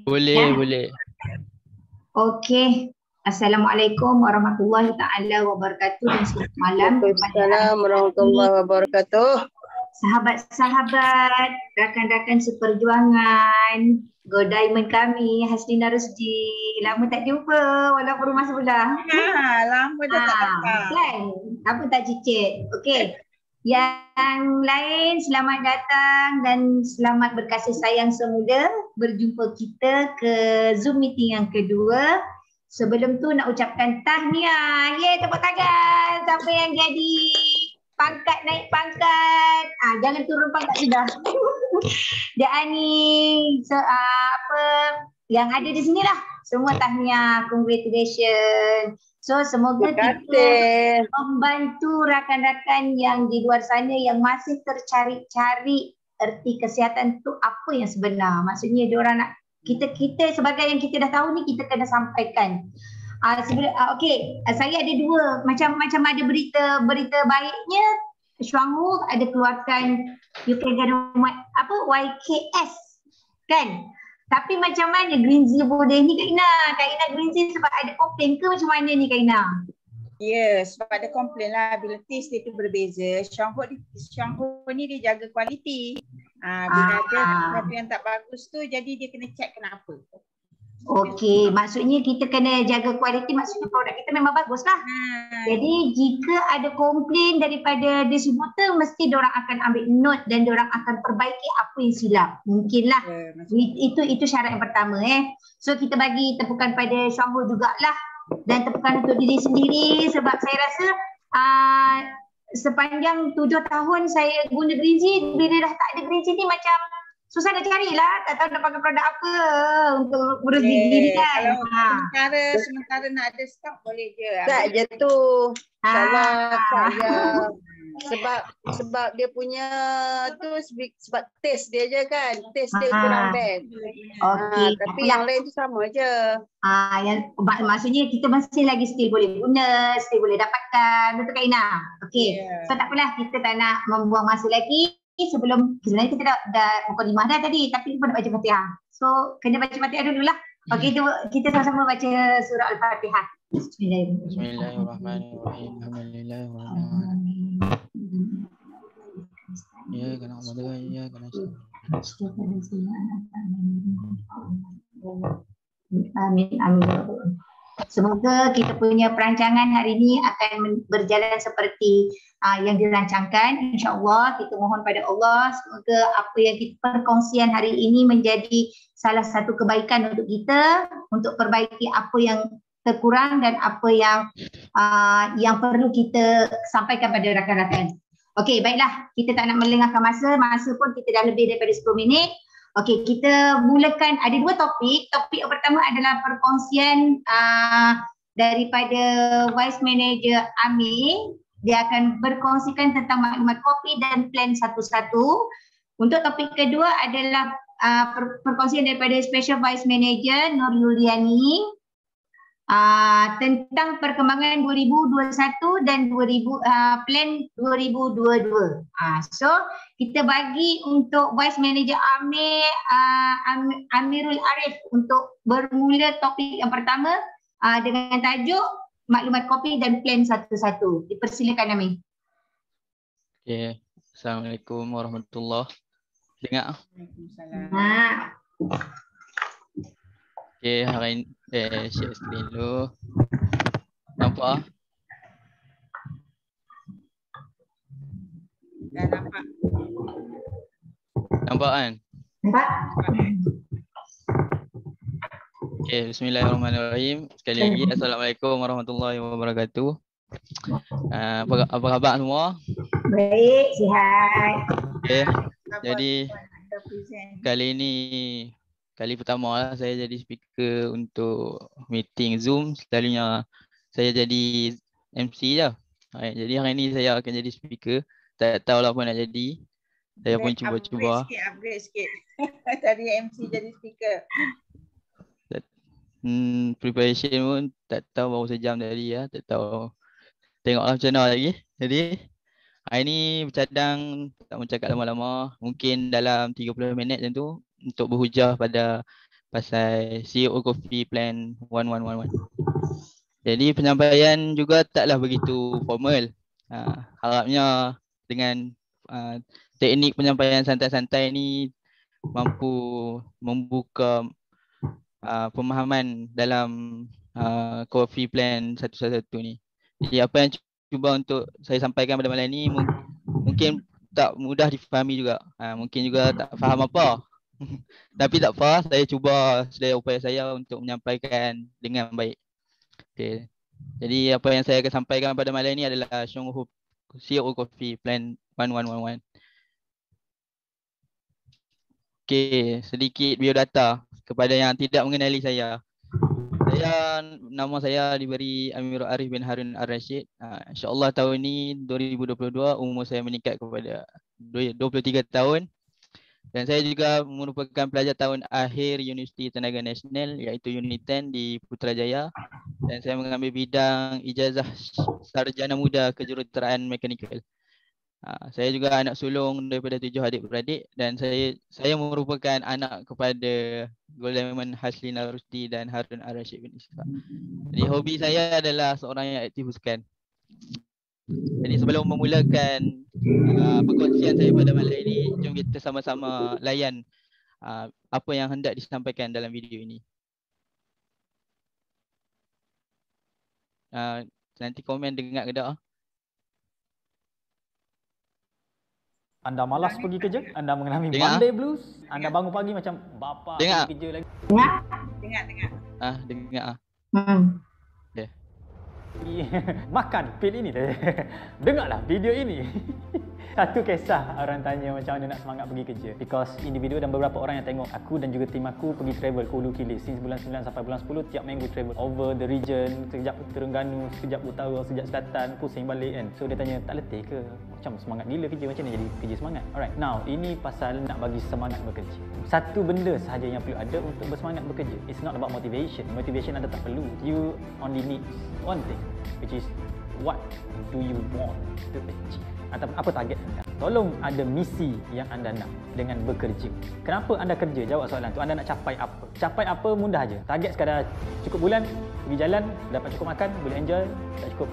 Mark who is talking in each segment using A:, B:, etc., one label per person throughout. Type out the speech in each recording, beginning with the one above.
A: Boleh,
B: Ya.
A: boleh.
B: Okey. Assalamualaikum warahmatullahi taala wabarakatuh dan selamat malam kepada
C: Waalaikumsalam warahmatullahi wabarakatuh.
B: sahabat-sahabat, rakan-rakan seperjuangan, Go Diamond kami, Haslina Rusdi. Lama tak jumpa walaupun rumah sebelah.
D: Lama dah tak datang.
B: Kan? Apa tak cicit? Okey. Yang lain selamat datang dan selamat berkasih sayang semula berjumpa kita ke Zoom meeting yang kedua. Sebelum tu nak ucapkan tahniah. Yeay, tepuk tangan. Siapa yang jadi pangkat, naik pangkat. Jangan turun pangkat sudah. Dia Ani, yang ada di sini lah. Semua tahniah, congratulations. So semoga kita membantu rakan-rakan yang di luar sana yang masih tercari-cari erti kesihatan tu apa yang sebenar. Maksudnya diorang nak kita sebagai yang kita dah tahu ni kita kena sampaikan. Okey, saya ada dua macam ada berita baiknya. Syuanghu ada keluarkan YKS kan? Tapi macam mana Green Zee boleh ni Kak Ina Green Zee sebab ada komplain ke macam mana ni Kak Ina?
D: Ya, sebab ada komplain lah bila taste dia tu berbeza. Syuanghu ni dia jaga kualiti. Bila ada sesuatu yang tak bagus tu jadi dia kena check kenapa.
B: Okey, maksudnya kita kena jaga kualiti, maksudnya produk kita memang bagus lah. Jadi jika ada komplain daripada distributor, mesti diorang akan ambil note dan diorang akan perbaiki apa yang silap. Mungkinlah. Itu syarat yang pertama. So kita bagi tepukan pada Syuanghu jugalah dan tepukan untuk diri sendiri sebab saya rasa sepanjang 7 tahun saya guna Green Zee, bila dah tak ada Green Zee ni macam susah nak carilah, tak tahu nak pakai produk apa untuk urus diri kan.
D: Kalau sementara nak ada stok boleh je.
C: Tak je tu. Salah saya. Sebab dia punya tu sebab taste dia je kan. Taste dia kurang best. Tapi yang lain tu sama je.
B: Maksudnya kita masih lagi still boleh guna, still boleh dapatkan. Betul Kak Ina? Okey. So tak apalah, kita tak nak membuang masa lagi. Sebenarnya kita dah mukadimah dah tadi, tapi kita nak baca Fatihah. So kena baca Fatihah dululah. Okey, kita sama-sama baca surah Al-Fatihah.
A: Bismillahirrahmanirrahim. Alhamdulillahirrahmanirrahim. Ya, kena amal ya, kena
B: Amin. Semoga kita punya perancangan hari ini akan berjalan seperti yang dirancangkan. InsyaAllah kita mohon pada Allah semoga apa yang kita perkongsian hari ini menjadi salah satu kebaikan untuk kita untuk perbaiki apa yang terkurang dan apa yang perlu kita sampaikan pada rakan-rakan. Okey, baiklah, kita tak nak melengahkan masa pun kita dah lebih daripada 10 minit. Okey, kita mulakan, ada dua topik. Topik yang pertama adalah perkongsian daripada Vice Manager Amir. Dia akan berkongsikan tentang maklumat kopi dan plan satu-satu. Untuk topik kedua adalah perkongsian daripada Special Vice Manager Nur Yuliani tentang perkembangan 2021 dan plan 2022. So kita bagi untuk Vice Manager Amirul Arif untuk bermula topik yang pertama dengan tajuk maklumat kopi dan plan satu-satu. Dipersilakan Amir.
A: Okay. Assalamualaikum warahmatullahi. Dengar? Okay, hari ini share screen dulu. Nampak?
D: Dah nampak.
A: Nampak kan?
B: Nampak?
A: Okay, bismillahirrahmanirrahim. Sekali lagi, Assalamualaikum warahmatullahi wabarakatuh. Apa khabar semua?
B: Baik, sihat.
A: Okay, jadi kali ini kali pertama lah saya jadi speaker untuk meeting Zoom. Selalunya saya jadi MC je. Jadi hari ini saya akan jadi speaker. Tak tahulah apa nak jadi. Saya pun cuba-cuba.
D: Upgrade sikit. Dari MC jadi speaker.
A: Preparation pun tak tahu, baru sejam tadi ya. Tak tahu. Tengoklah macam mana lagi. Jadi hari ni bercadang tak mau cakap lama-lama. Mungkin dalam 30 minit macam tu untuk berhujah pada pasal CEO Coffee Plan 1111. Jadi penyampaian juga taklah begitu formal. Harapnya dengan teknik penyampaian santai-santai ni mampu membuka pemahaman dalam Coffee Plan 111 ni. Jadi apa yang cuba untuk saya sampaikan pada malam ni mungkin tak mudah difahami juga. Mungkin juga tak faham apa. Tapi tak apa, saya cuba sedaya upaya saya untuk menyampaikan dengan baik. Okay. Jadi apa yang saya akan sampaikan pada malam ini adalah CEO Coffee Plan 1111. Okay, sedikit biodata kepada yang tidak mengenali saya. Nama saya diberi Amirul Arif bin Harun Ar-Rashid. InsyaAllah tahun ini 2022 umur saya meningkat kepada 23 tahun. Dan saya juga merupakan pelajar tahun akhir Universiti Tenaga Nasional iaitu Unit 10 di Putrajaya. Dan saya mengambil bidang ijazah sarjana muda kejuruteraan mekanikal. Saya juga anak sulung daripada 7 adik-beradik dan saya merupakan anak kepada Golaiman Haslina Rusdi dan Harun Ar-Rashid bin Ishaq. Jadi hobi saya adalah seorang yang aktif sukan. Jadi sebelum memulakan perkongsian saya pada malam ini, jom kita sama-sama layan apa yang hendak disampaikan dalam video ini. Nanti komen dengar ke tak?
E: Anda malas pergi kerja? Anda mengalami Monday blues? Anda bangun pagi macam bapa pergi kerja lagi?
D: Dengar.
A: Dengar. Okay.
E: Makan pil ini. Dengarlah video ini. Satu kisah orang tanya macam mana nak semangat pergi kerja. Because individu dan beberapa orang yang tengok aku dan juga tim aku pergi travel ke Hulu Kilis since bulan 9 sampai bulan 10 tiap minggu travel over the region, sekejap Terengganu, sekejap utara, sekejap selatan, pusing balik kan. So dia tanya tak letih ke? Macam semangat gila kerja, macam mana jadi kerja semangat? Alright, now ini pasal nak bagi semangat bekerja. Satu benda sahaja yang perlu ada untuk bersemangat bekerja. It's not about motivation. Motivation anda tak perlu. You only need one thing, which is what do you want to achieve? Ataupun apa target anda. Tolong ada misi yang anda nak dengan bekerja. Kenapa anda kerja? Jawab soalan tu. Anda nak capai apa? Capai apa mudah aja. Target sekadar cukup bulan, pergi jalan, dapat cukup makan, boleh enjoy, tak cukup.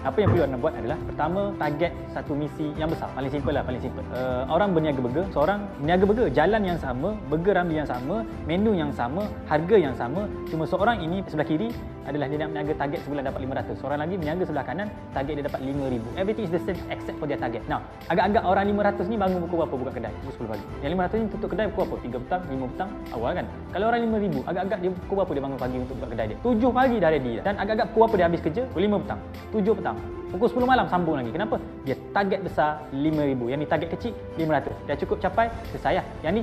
E: Apa yang perlu anda buat adalah pertama, target satu misi yang besar. Paling simple lah, paling simple. Orang berniaga burger, seorang berniaga burger, jalan yang sama, burger Ramli yang sama, menu yang sama, harga yang sama. Cuma seorang ini sebelah kiri adalah dia nak berniaga target sebulan dapat 500. Seorang lagi berniaga sebelah kanan, target dia dapat 5,000. Everything is the same except for their target. Now, agak-agak orang 500 ni bangun pukul berapa buka kedai? Pukul 10 pagi. Yang 500 ni tutup kedai pukul apa? 3 petang, 5 petang, awal kan? Kalau orang 5,000, agak-agak dia pukul berapa dia bangun pagi untuk buka kedai dia? 7 pagi dah ready dah. Dan agak-agak pukul berapa dia habis kerja? Pukul 5 petang, 7 petang. Pukul 10 malam sambung lagi. Kenapa? Dia target besar 5,000. Yang ni target kecil 500. Dah cukup capai, selesai lah. Yang ni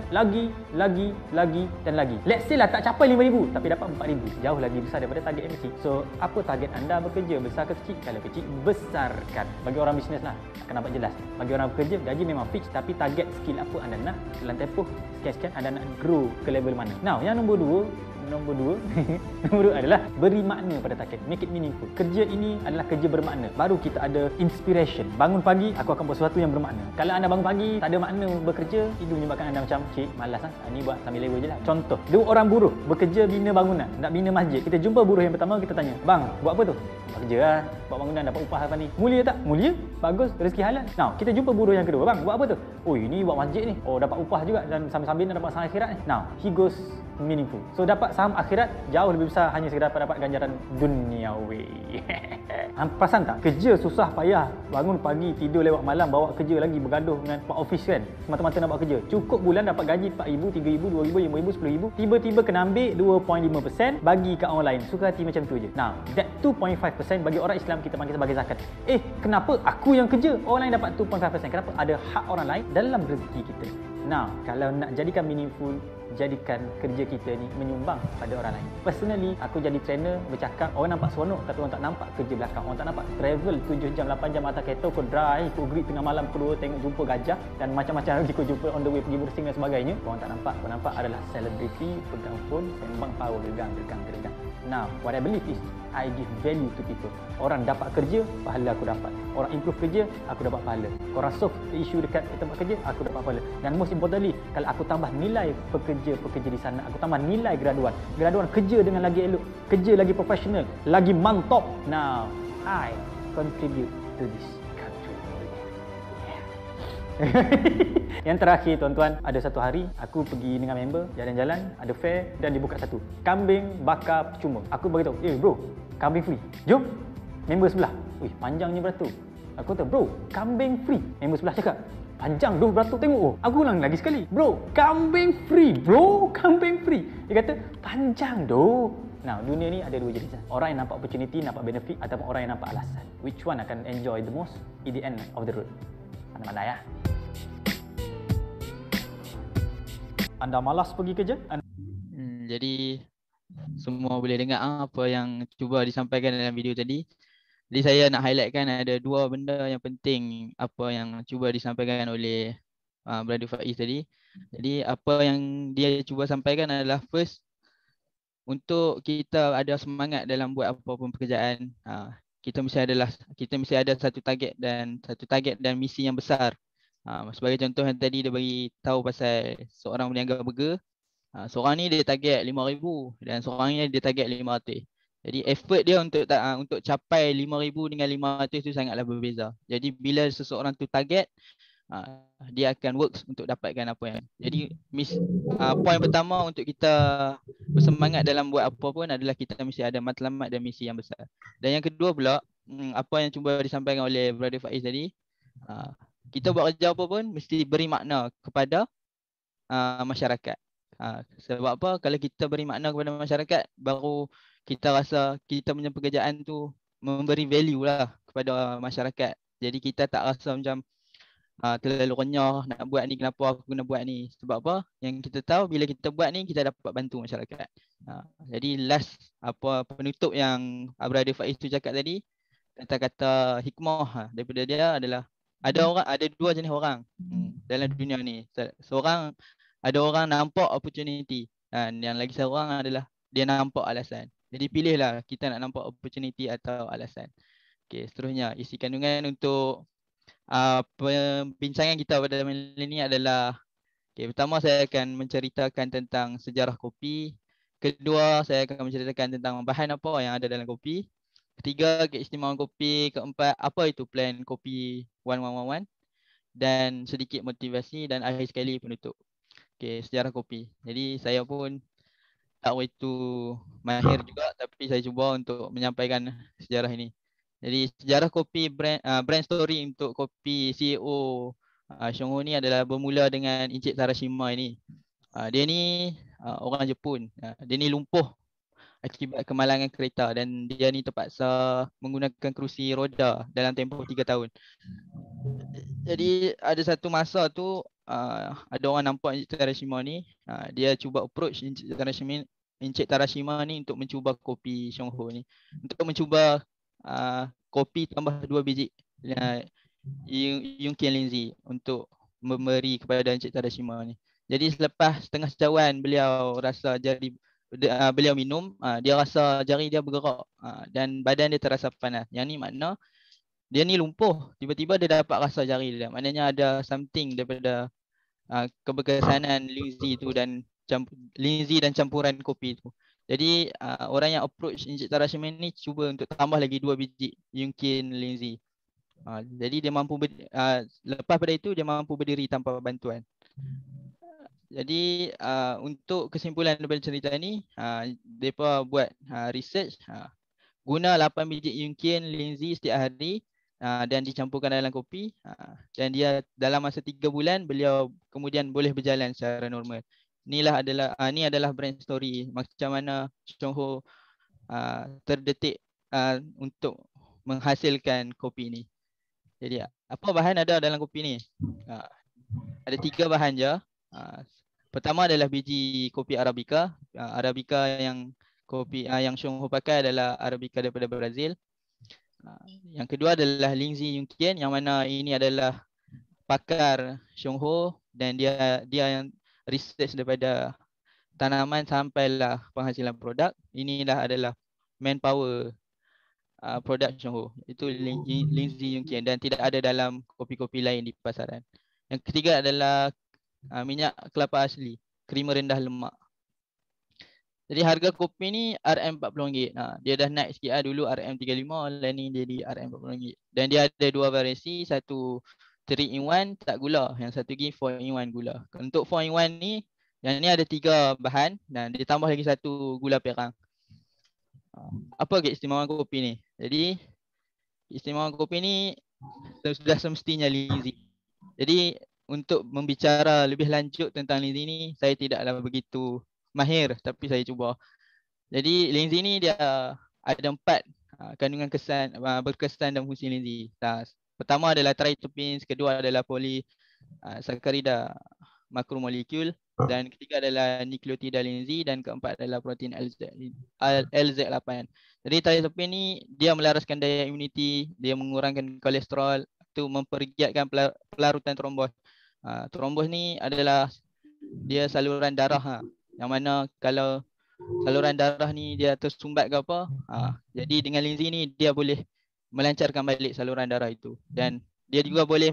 E: lagi dan lagi. Let's say lah tak capai 5,000 tapi dapat 4,000. Jauh lagi besar daripada target MC. So, apa target anda bekerja? Besar ke kecil? Kalau kecil, besarkan. Bagi orang bisnes lah, akan nampak jelas. Bagi orang bekerja, gaji memang fix tapi target skill apa anda nak dalam tempoh sekian-sekian anda nak grow ke level mana. Now, yang nombor dua adalah beri makna pada target. Make it meaningful. Kerja ini adalah kerja bermakna. Baru kita ada inspiration. Bangun pagi, aku akan buat sesuatu yang bermakna. Kalau anda bangun pagi, tak ada makna bekerja, itu menyebabkan anda macam, cik, malas lah. Ini buat sambil level je lah. Contoh, dua orang buruh bekerja bina bangunan, nak bina masjid. Kita jumpa buruh yang pertama, kita tanya, bang, buat apa tu? Buat kerja lah. Buat bangunan, dapat upah apa ni? Mulia tak? Mulia? Bagus, rezeki halal. Now, kita jumpa buruh yang kedua, bang, buat apa tu? Oh, ini buat masjid ni. Oh, dapat upah juga dan sambil-sambil dapat saham akhirat ni. Now, he goes meaningful. So, dapat saham akhirat jauh lebih besar hanya sekadar dapat ganjaran duniawi. Perasan tak? Kerja susah payah, bangun pagi, tidur lewat malam, bawa kerja lagi, bergaduh dengan pak office kan, semata-mata nak buat kerja. Cukup bulan dapat gaji 4,000, 3,000, 2,000, 5,000, 10,000. Tiba-tiba kena ambil 2.5% bagi kat orang lain. Suka hati macam tu je. Now, that 2.5% bagi orang Islam kita panggil sebagai zakat. Kenapa aku yang kerja, orang lain dapat 2.5%? Kenapa? Ada hak orang lain dalam rezeki kita. Now, kalau nak jadikan meaningful, jadikan kerja kita ni menyumbang pada orang lain. Personally, aku jadi trainer, bercakap, orang nampak seronok tapi orang tak nampak kerja belakang. Orang tak nampak travel 7 jam, 8 jam atas kereta, kau drive, kau grid tengah malam, kau tengok jumpa gajah dan macam-macam lagi kau jumpa on the way pergi bursing dan sebagainya. Orang tak nampak. Kau nampak adalah celebrity, pegang phone, sembang power, gegang. Now, what I believe is, I give value to people. Orang dapat kerja, pahala aku dapat. Orang improve kerja, aku dapat pahala. Orang solve isu dekat tempat kerja, aku dapat pahala. Dan most importantly, kalau aku tambah nilai pekerja pekerja-pekerja di sana. Aku tambah nilai graduan. Graduan kerja dengan lagi elok, kerja lagi profesional, lagi mantap. Now, I contribute to this country. Yang terakhir tuan-tuan, ada satu hari aku pergi dengan member jalan-jalan, ada fair dan dibuka satu kambing bakar percuma. Aku beritahu, bro, kambing free. Jom. Member sebelah, wih panjangnya beratur. Aku kata, bro, kambing free. Member sebelah cakap, panjang doh beratur tengok. Oh, aku ulang lagi sekali, bro, kambing free, bro, kambing free. Dia kata, panjang doh. Nah, dunia ni ada dua jenis. Orang yang nampak opportunity, nampak benefit, ataupun orang yang nampak alasan. Which one akan enjoy the most at the end of the road? Pandai-pandai ya. Anda malas pergi kerja?
A: Jadi semua boleh dengar apa yang cuba disampaikan dalam video tadi. Jadi saya nak highlightkan ada dua benda yang penting apa yang cuba disampaikan oleh Brother Faiz tadi. Jadi apa yang dia cuba sampaikan adalah first, untuk kita ada semangat dalam buat apa-apa pekerjaan, kita mesti ada satu target dan misi yang besar. Sebagai contoh yang tadi dia bagi tahu pasal seorang peniaga burger. Seorang ni dia target 5,000 dan seorang ni dia target 500. Jadi effort dia untuk capai 5,000 dengan 500 tu sangatlah berbeza. Jadi bila seseorang tu target, dia akan work untuk dapatkan apa yang. Jadi poin pertama untuk kita bersemangat dalam buat apa pun adalah kita mesti ada matlamat dan misi yang besar. Dan yang kedua pula, apa yang cuba disampaikan oleh Brother Faiz tadi, kita buat kerja apa pun mesti beri makna kepada masyarakat. Sebab apa? Kalau kita beri makna kepada masyarakat, baru kita rasa kita punya pekerjaan tu memberi value lah kepada masyarakat. Jadi kita tak rasa macam terlalu renyah nak buat ni, kenapa aku kena buat ni. Sebab apa? Yang kita tahu bila kita buat ni, kita dapat bantu masyarakat. Jadi last penutup yang Brother Faiz tu cakap tadi, kata-kata hikmah daripada dia adalah ada dua jenis orang dalam dunia ni. Ada orang nampak opportunity dan yang lagi seorang adalah dia nampak alasan. Jadi pilihlah kita nak nampak opportunity atau alasan. Okey, seterusnya isi kandungan untuk perbincangan kita pada malam ini adalah, pertama saya akan menceritakan tentang sejarah kopi. Kedua, saya akan menceritakan tentang bahan apa yang ada dalam kopi. Ketiga, keistimewaan kopi. Keempat, apa itu plan kopi 1111. Dan sedikit motivasi dan akhir sekali penutup. Sejarah kopi. Jadi saya pun tak begitu mahir juga, tapi saya cuba untuk menyampaikan sejarah ini. Jadi sejarah kopi brand story untuk kopi CEO Shongho ni adalah bermula dengan Encik Tarashima ini. Dia ni orang Jepun. Dia ni lumpuh akibat kemalangan kereta dan dia ni terpaksa menggunakan kerusi roda dalam tempoh 3 tahun. Jadi ada satu masa tu ada orang nampak Encik Tarashima ni, dia cuba approach Encik Tarashima ni untuk mencuba kopi Shongho ni, untuk mencuba kopi tambah 2 biji Yunkin Linzi untuk memberi kepada Encik Tarashima ni. Jadi selepas setengah secawan beliau rasa beliau minum, dia rasa jari dia bergerak dan badan dia terasa panas. Yang ni makna dia ni lumpuh, tiba-tiba dia dapat rasa jari dia. Maknanya ada something daripada keberkesanan Linzi tu dan Linzi dan campuran kopi tu. Jadi orang yang approach Encik Tarashima ni cuba untuk tambah lagi 2 biji Yunkin Linzi. Jadi dia mampu lepas pada itu dia mampu berdiri tanpa bantuan. Jadi untuk kesimpulan daripada cerita ni, mereka buat research, guna 8 biji Yunkin Linzi setiap hari dan dicampurkan dalam kopi, dan dia dalam masa 3 bulan beliau kemudian boleh berjalan secara normal. Ini adalah brand story macam mana Shongho terdetik untuk menghasilkan kopi ni. Jadi apa bahan ada dalam kopi ni? Ada 3 bahan je. Pertama adalah biji kopi Arabica. Arabica yang Shongho pakai adalah Arabica daripada Brazil. Yang kedua adalah Linzi Yunkin, yang mana ini adalah pakar Shongho dan dia yang research daripada tanaman sampailah penghasilan produk. Inilah adalah manpower produk Shongho. Itu Linzi Yunkin dan tidak ada dalam kopi-kopi lain di pasaran. Yang ketiga adalah minyak kelapa asli. Creamer rendah lemak. Jadi harga kopi ni RM40. Dia dah naik sikit dulu RM35, lain ni jadi RM40. Dan dia ada dua variasi, satu 3 in 1 tak gula, yang satu lagi 4 in 1 gula. Untuk 4 in 1 ni, yang ni ada 3 bahan dan dia tambah lagi satu gula perang. Apa keistimewaan kopi ni? Jadi keistimewaan kopi ni sudah semestinya Lindsay. Jadi untuk membicara lebih lanjut tentang Lindsay ni, saya tidaklah begitu mahir tapi saya cuba. Jadi Lindsay ni dia ada 4 kandungan kesan berkesan dan fungsi Lindsay. Pertama adalah tritterpenes, kedua adalah polysaccharida makromolekul, dan ketiga adalah nukleotida Lindsay, dan keempat adalah protein LZ8. Jadi tritterpene ni dia melaraskan daya imuniti, dia mengurangkan kolesterol, tu mempergiatkan pelarutan trombos. Trombos ni adalah dia saluran darah yang mana kalau saluran darah ni dia tersumbat ke apa, jadi dengan Lindsay ni dia boleh melancarkan balik saluran darah itu, dan dia juga boleh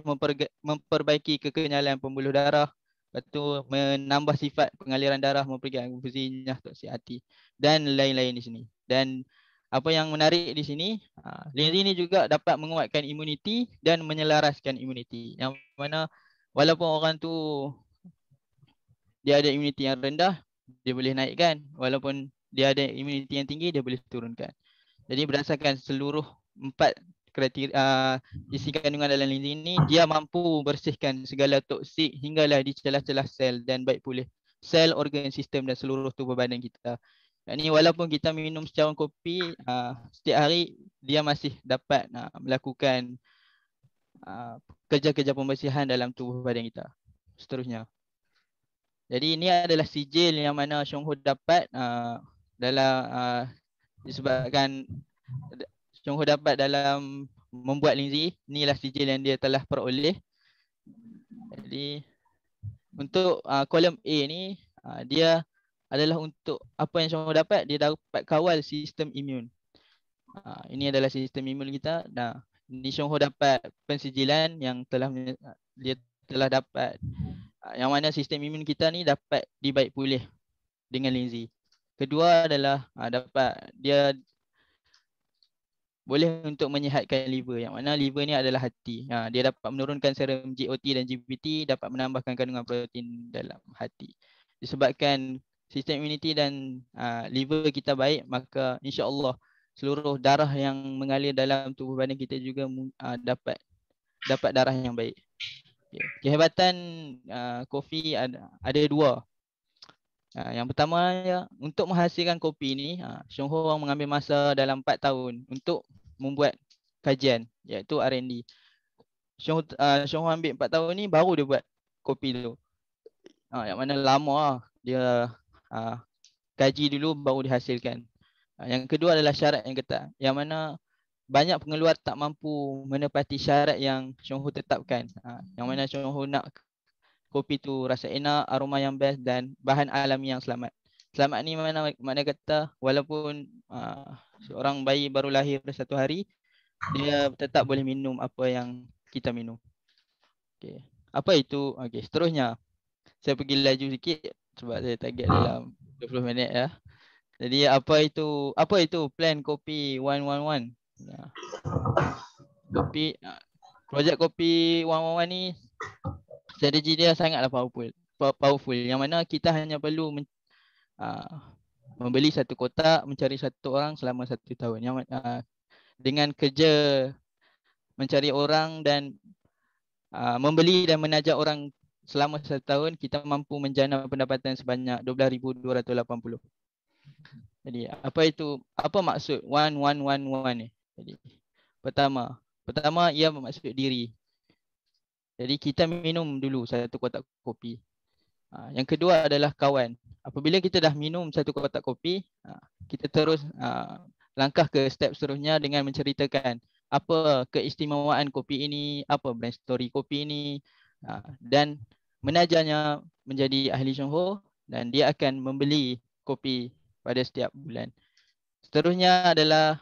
A: memperbaiki kekenyalan pembuluh darah, lepas tu menambah sifat pengaliran darah, memperbaiki fungsi nyah toksik hati dan lain-lain di sini. Dan apa yang menarik di sini, Lindsay ni juga dapat menguatkan imuniti dan menyelaraskan imuniti, yang mana walaupun orang tu dia ada imuniti yang rendah, dia boleh naikkan. Walaupun dia ada imuniti yang tinggi, dia boleh turunkan. Jadi berdasarkan seluruh 4 kriteria isi kandungan dalam Lindsay ini, dia mampu bersihkan segala toksik hinggalah di celah-celah sel dan baik pulih sel, organ, sistem dan seluruh tubuh badan kita. Dan ini walaupun kita minum secawan kopi setiap hari, dia masih dapat melakukan kerja-kerja pembersihan dalam tubuh badan kita. Seterusnya. Jadi ini adalah sijil yang mana Chong Ho dapat dalam disebabkan Chong Ho dapat dalam membuat Lindsay. Inilah sijil yang dia telah peroleh. Jadi untuk kolom A ni, dia adalah untuk apa yang Chong Ho dapat, dia dapat kawal sistem imun. Ini adalah sistem imun kita. Nah, ini Chong Ho dapat pensijilan yang dia telah dapat, yang mana sistem imun kita ni dapat dibaik pulih dengan Lindsay. Kedua adalah dapat dia boleh untuk menyihatkan liver, yang mana liver ni adalah hati. Dia dapat menurunkan serum GOT dan GPT, dapat menambahkan kandungan protein dalam hati. Disebabkan sistem imuniti dan liver kita baik, maka insya-Allah seluruh darah yang mengalir dalam tubuh badan kita juga dapat darah yang baik. Kehebatan kopi ada 2. Yang pertama, untuk menghasilkan kopi ni, Chong Ho mengambil masa dalam 4 tahun untuk membuat kajian, iaitu R&D. Chong Ho ambil 4 tahun ni baru dia buat kopi tu. Yang mana lama dia kaji dulu baru dihasilkan. Yang kedua adalah syarat yang ketat, yang mana banyak pengeluar tak mampu menepati syarat yang Chong Ho tetapkan. Yang mana Chong Ho nak kopi tu rasa enak, aroma yang best dan bahan alami yang selamat. Selamat ni mana kata walaupun seorang bayi baru lahir 1 hari, dia tetap boleh minum apa yang kita minum. Okay. Apa itu? Okay, seterusnya saya pergi laju sikit sebab saya target dalam 20 minit ya. Jadi apa itu plan kopi 111? Kopi projek kopi 111 ni strategi dia sangatlah powerful, yang mana kita hanya perlu membeli 1 kotak, mencari 1 orang selama 1 tahun. Yang dengan kerja mencari orang dan membeli dan menajak orang selama 1 tahun, kita mampu menjana pendapatan sebanyak 12,280. Jadi apa maksud 1111 ni? Jadi pertama ia bermaksud diri. Jadi kita minum dulu 1 kotak kopi. Yang kedua adalah kawan. Apabila kita dah minum 1 kotak kopi, kita terus langkah ke step seterusnya dengan menceritakan apa keistimewaan kopi ini, apa brand story kopi ini, dan menajarnya menjadi ahli Chong Ho, dan dia akan membeli kopi pada setiap bulan. Seterusnya adalah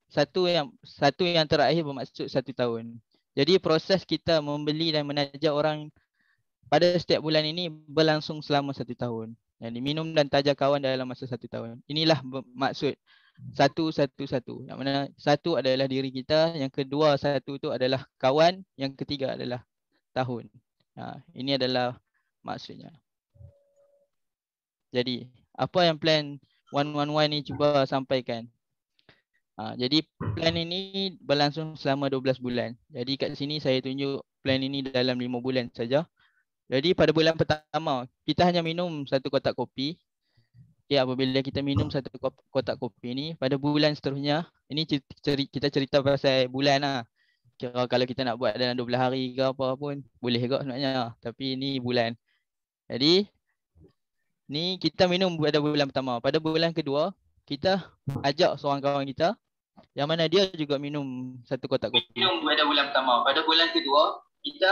A: satu yang terakhir bermaksud 1 tahun. Jadi proses kita membeli dan menajak orang pada setiap bulan ini berlangsung selama 1 tahun. Yang minum dan taja kawan dalam masa 1 tahun. Inilah maksud 1-1-1. Yang mana 1 adalah diri kita, yang kedua 1 tu adalah kawan, yang ketiga adalah tahun. Ini adalah maksudnya. Jadi, apa yang plan 111 ni cuba sampaikan? Jadi plan ini berlangsung selama 12 bulan. Jadi kat sini saya tunjuk plan ini dalam 5 bulan saja. Jadi pada bulan pertama, kita hanya minum 1 kotak kopi. Apabila kita minum 1 kotak kopi ni, pada bulan seterusnya, ini kita cerita pasal bulan lah. Kira kalau kita nak buat dalam 12 hari ke apa pun, boleh juga sebenarnya. Tapi ini bulan. Jadi, ni kita minum pada bulan pertama. Pada bulan kedua, kita ajak seorang kawan kita yang mana dia juga minum 1 kotak kopi. Minum pada bulan pertama. Pada bulan kedua, kita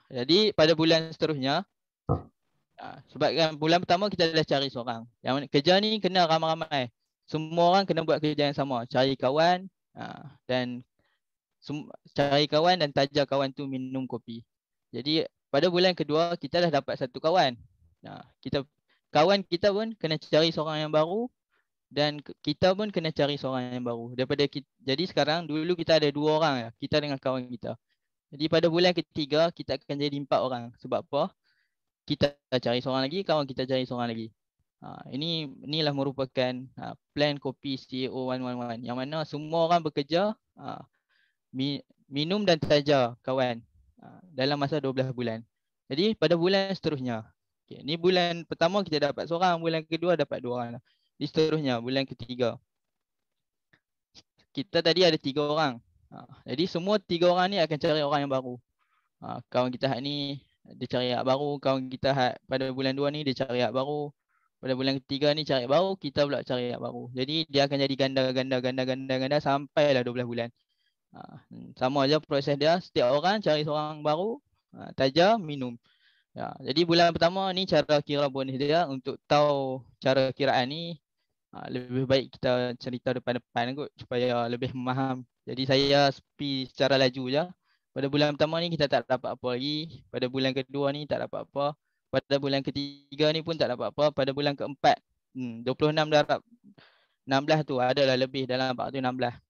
A: jadi pada bulan seterusnya, sebabkan bulan pertama kita dah cari seorang. Yang mana kerja ni kena ramai-ramai. Semua orang kena buat kerja yang sama. Cari kawan dan taja kawan tu minum kopi. Jadi pada bulan kedua kita dah dapat 1 kawan. Kawan kita pun kena cari seorang yang baru dan kita pun kena cari seorang yang baru. Jadi sekarang dulu kita ada 2 orang ya, kita dengan kawan kita. Jadi pada bulan ketiga kita akan jadi 4 orang. Sebab apa? Kita cari seorang lagi, kawan kita cari seorang lagi. Inilah merupakan plan kopi CEO 111 yang mana semua orang bekerja minum dan taja kawan dalam masa 12 bulan. Jadi pada bulan seterusnya, ni bulan pertama kita dapat seorang, bulan kedua dapat 2 orang. Di seterusnya bulan ketiga kita tadi ada 3 orang. Jadi semua 3 orang ni akan cari orang yang baru. Kawan kita ni dia cari hak baru, kawan kita pada bulan 2 ni dia cari hak baru. Pada bulan ketiga ni cari hak baru, kita pula cari hak baru. Jadi dia akan jadi ganda sampailah 12 bulan. Sama aja proses dia, setiap orang cari seorang baru, taja, minum. Jadi bulan pertama ni cara kira bonus dia. Untuk tahu cara kiraan ni, lebih baik kita cerita depan-depan kot supaya lebih memaham. Jadi saya pergi secara laju je. Pada bulan pertama ni kita tak dapat apa lagi. Pada bulan kedua ni tak dapat apa. Pada bulan ketiga ni pun tak dapat apa. Pada bulan keempat, 26 darab 16 tu adalah lebih dalam 416.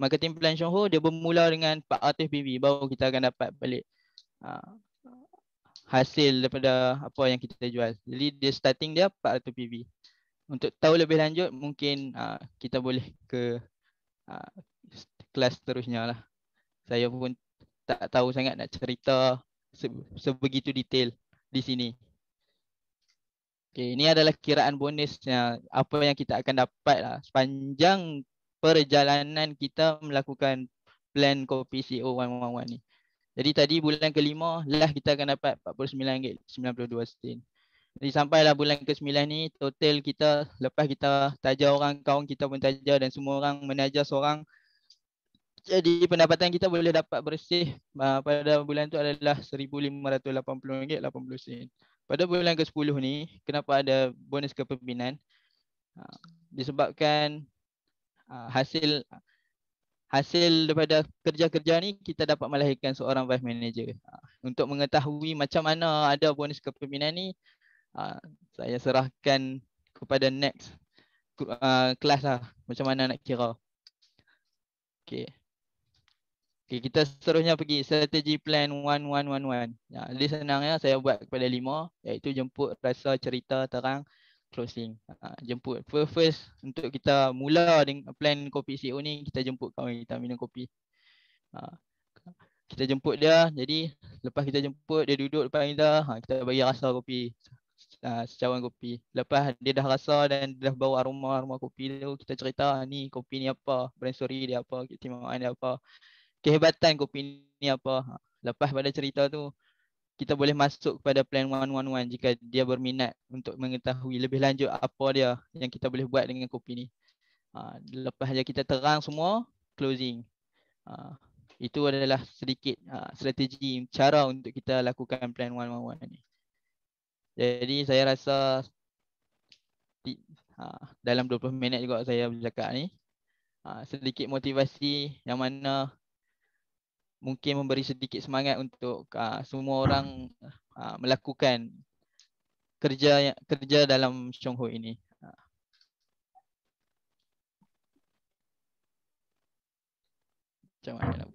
A: Marketing plan Syonghor dia bermula dengan 400 PV. Baru kita akan dapat balik hasil daripada apa yang kita jual. Jadi dia starting dia 400 PV. Untuk tahu lebih lanjut mungkin kita boleh ke kelas seterusnya lah. Saya pun tak tahu sangat nak cerita sebegitu detail di sini. Okey, ini adalah kiraan bonusnya, apa yang kita akan dapat lah sepanjang perjalanan kita melakukan plan kopi CEO 111 ni. Jadi tadi bulan kelima lah kita akan dapat RM49.92. Jadi sampailah bulan ke-9 ni, total kita lepas kita taja orang, kawan kita pun taja dan semua orang menaja seorang. Jadi pendapatan kita boleh dapat bersih pada bulan tu adalah RM1,580.80. Pada bulan ke-10 ni, kenapa ada bonus kepimpinan? Disebabkan hasil daripada kerja-kerja ni kita dapat melahirkan seorang vice manager. Untuk mengetahui macam mana ada bonus kepimpinan ni, saya serahkan kepada next kelas lah macam mana nak kira. Okey. Okay, kita seterusnya pergi strategi plan 1111. Jadi senangnya saya buat kepada 5, iaitu jemput, rasa, cerita, terang, closing. Jemput. First untuk kita mula dengan plan kopi CEO ni, kita jemput kawan kita minum kopi. Kita jemput dia, jadi lepas kita jemput dia duduk depan kita, kita bagi rasa kopi. Secawan kopi. Lepas dia dah rasa dan dah bau aroma kopi tu, kita cerita ni kopi ni apa, brand story dia apa, keistimewaan dia apa, kehebatan kopi ni apa. Lepas pada cerita tu, kita boleh masuk kepada plan 111 jika dia berminat untuk mengetahui lebih lanjut apa dia yang kita boleh buat dengan kopi ni. Lepas je kita terang semua, closing. Itu adalah sedikit strategi cara untuk kita lakukan plan 111 ni. Jadi saya rasa dalam 20 minit juga saya bercakap ni. Sedikit motivasi yang mana mungkin memberi sedikit semangat untuk semua orang melakukan kerja dalam Syongho ini. Macam mana?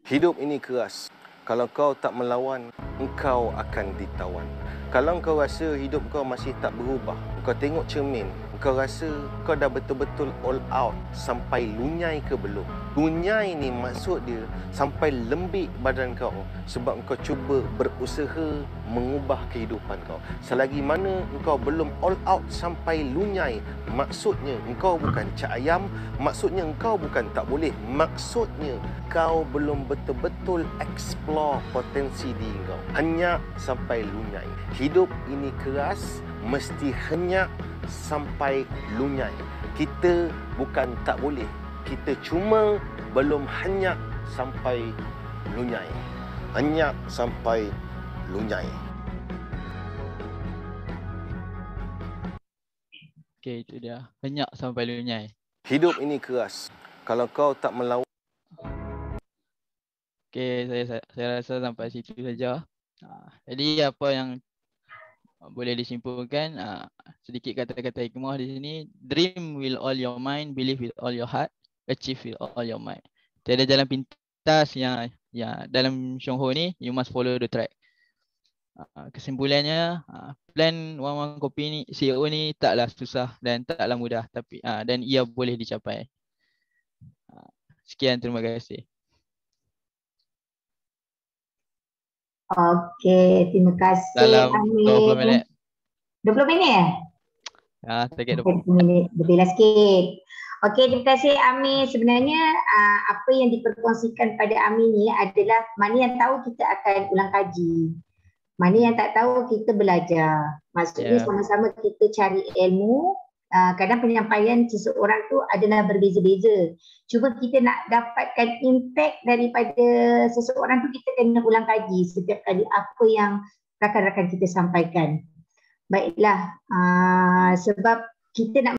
F: Hidup ini keras. Kalau kau tak melawan, engkau akan ditawan. Kalau kau rasa hidup kau masih tak berubah, kau tengok cermin, kau rasa kau dah betul-betul all out sampai lunyai ke belum? Lunyai ni maksud dia sampai lembik badan kau sebab kau cuba berusaha mengubah kehidupan kau. Selagi mana engkau belum all out sampai lunyai, maksudnya engkau bukan cak ayam, maksudnya engkau bukan tak boleh, maksudnya kau belum betul-betul explore potensi diri kau. Henyak sampai lunyai. Hidup ini keras, mesti henyak sampai lunyai. Kita bukan tak boleh, kita cuma belum henyak sampai lunyai. Henyak sampai lunyai.
A: Okey, itu dia. Henyak sampai lunyai.
F: Hidup ini keras. Kalau kau tak melawan.
A: Okey, saya rasa sampai situ saja. Jadi apa yang boleh disimpulkan, sedikit kata-kata hikmah di sini. Dream with all your mind, believe with all your heart, achieve with all your mind. Tiada jalan pintas yang dalam Syongho ni, you must follow the track. Kesimpulannya, plan Wang Kopi ni, CEO ni taklah susah dan taklah mudah, tapi dan ia boleh dicapai. Sekian, terima kasih.
B: Okey, terima kasih
A: Dalam
B: Amin.
A: 20 minit.
B: 20 minit eh?
A: Target
B: 20 minit, lebihlah sikit. Okey, terima kasih Amin. Sebenarnya apa yang diperkongsikan pada Amin ni adalah mana yang tahu kita akan ulang kaji. Mana yang tak tahu kita belajar. Maksudnya sama-sama kita cari ilmu. Kadang penyampaian seseorang tu adalah berbeza-beza. Cuma kita nak dapatkan impact daripada seseorang tu, kita kena ulang kaji setiap kali apa yang rakan-rakan kita sampaikan. Baiklah, sebab kita nak